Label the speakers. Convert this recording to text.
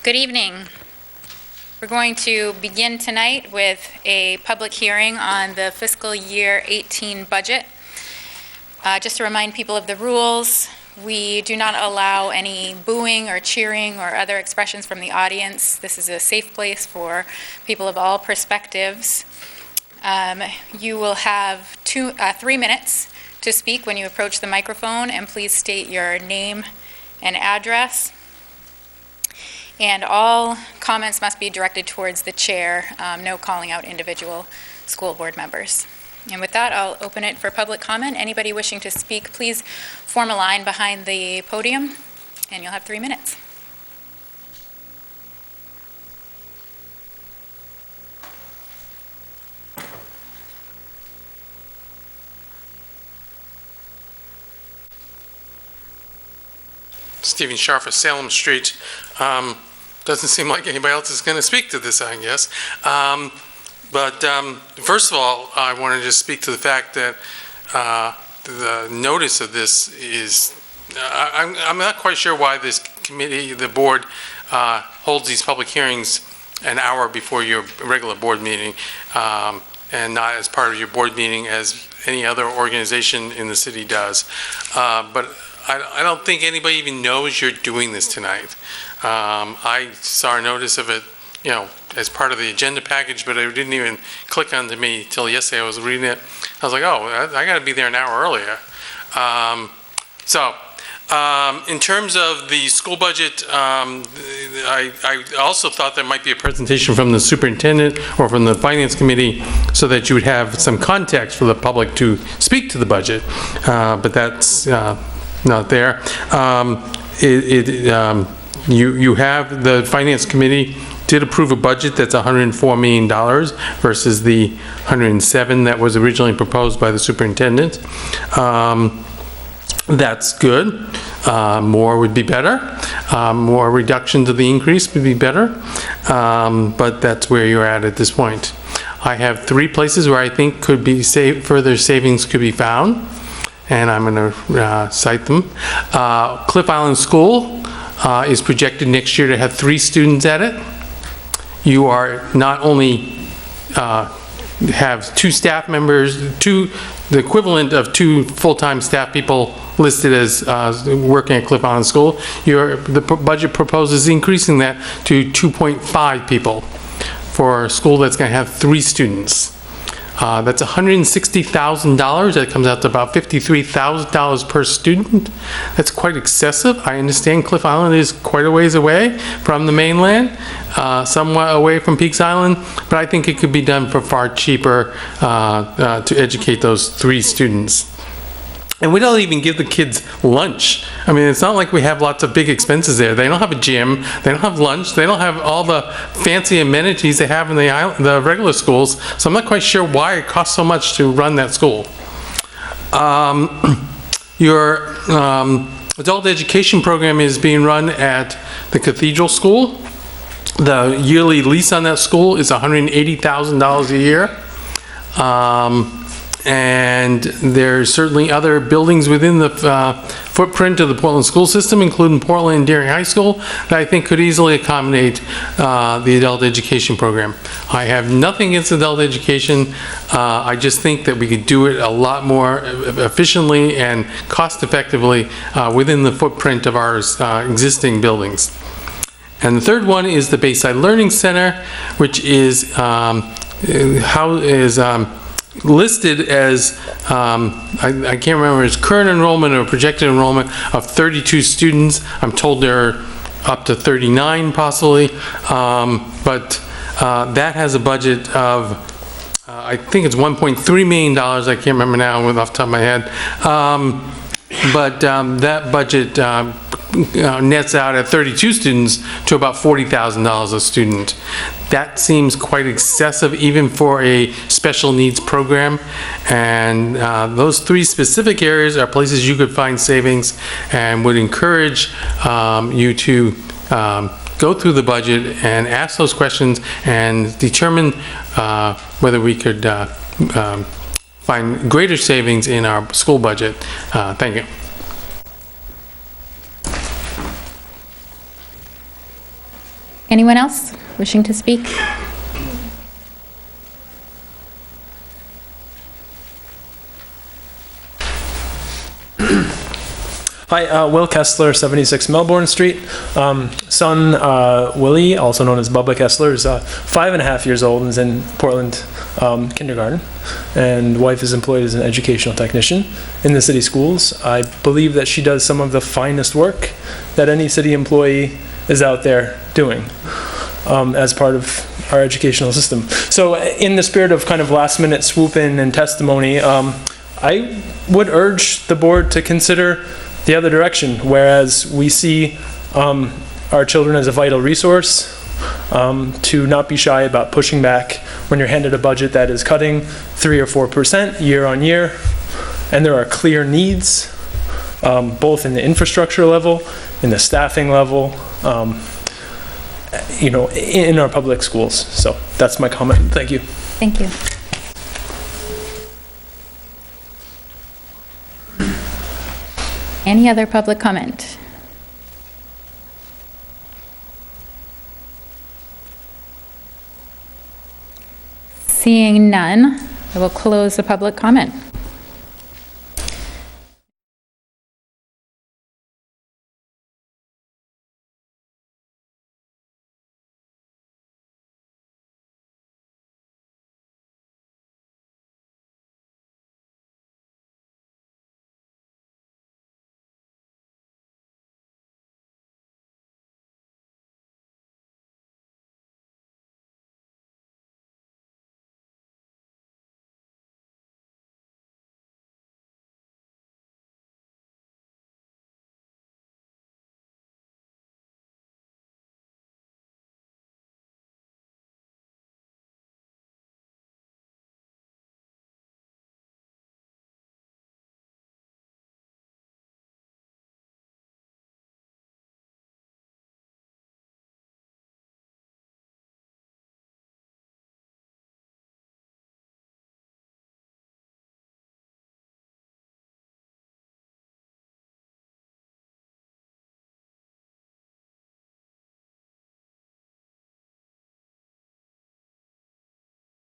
Speaker 1: Good evening. We're going to begin tonight with a public hearing on the fiscal year 18 budget. Just to remind people of the rules, we do not allow any booing or cheering or other expressions from the audience. This is a safe place for people of all perspectives. You will have 3 minutes to speak when you approach the microphone, and please state your name and address. And all comments must be directed towards the chair, no calling out individual school board members. And with that, I'll open it for public comment. Anybody wishing to speak, please form a line behind the podium, and you'll have 3 minutes.
Speaker 2: Stephen Scharf of Salem Street. Doesn't seem like anybody else is going to speak to this, I guess. But first of all, I want to just speak to the fact that the notice of this is, I'm not quite sure why this committee, the board, holds these public hearings an hour before your regular board meeting, and not as part of your board meeting as any other organization in the city does. But I don't think anybody even knows you're doing this tonight. I saw a notice of it, as part of the agenda package, but it didn't even click onto me till yesterday. I was reading it. I was like, oh, I got to be there an hour earlier. In terms of the school budget, I also thought there might be a presentation from the superintendent or from the finance committee so that you would have some context for the public to speak to the budget, but that's not there. You have the finance committee did approve a budget that's $104 million versus the 107 that was originally proposed by the superintendent. That's good. More would be better. More reduction to the increase would be better. But that's where you're at this point. I have 3 places where I think could be further savings could be found, and I'm going to cite them. Cliff Island School is projected next year to have 3 students at it. You are not only have 2 staff members, the equivalent of 2 full-time staff people listed as working at Cliff Island School. The budget proposes increasing that to 2.5 people for a school that's going to have 3 students. That's $160,000. That comes out to about $53,000 per student. That's quite excessive. I understand Cliff Island is quite a ways away from the mainland, somewhat away from Peaks Island, but I think it could be done for far cheaper to educate those 3 students. And we don't even give the kids lunch. I mean, it's not like we have lots of big expenses there. They don't have a gym. They don't have lunch. They don't have all the fancy amenities they have in the regular schools. So I'm not quite sure why it costs so much to run that school. Your adult education program is being run at the Cathedral School. The yearly lease on that school is $180,000 a year. And there's certainly other buildings within the footprint of the Portland school system, including Portland and Deering High School, that I think could easily accommodate the adult education program. I have nothing against adult education. I just think that we could do it a lot more efficiently and cost effectively within the footprint of our existing buildings. And the third one is the Bayside Learning Center, which is listed as, I can't remember, its current enrollment or projected enrollment of 32 students. I'm told there are up to 39 possibly, but that has a budget of, I think it's $1.3 million. I can't remember now off the top of my head. But that budget nets out at 32 students to about $40,000 a student. That seems quite excessive even for a special needs program, and those 3 specific areas are places you could find savings, and would encourage you to go through the budget and ask those questions and determine whether we could find greater savings in our school budget. Thank you.
Speaker 1: Anyone else wishing to speak?
Speaker 3: Hi, Will Kessler, 76 Melbourne Street. Son Willie, also known as Bubba Kessler, is 5.5 years old and is in Portland kindergarten. And wife is employed as an educational technician in the city schools. I believe that she does some of the finest work that any city employee is out there doing as part of our educational system. So in the spirit of kind of last minute swoop in and testimony, I would urge the board to consider the other direction, whereas we see our children as a vital resource, to not be shy about pushing back when you're handed a budget that is cutting 3 or 4% year on year, and there are clear needs, both in the infrastructure level, in the staffing level, in our public schools. So that's my comment. Thank you.
Speaker 1: Thank you. Any other public comment? Seeing none, I will close the public comment.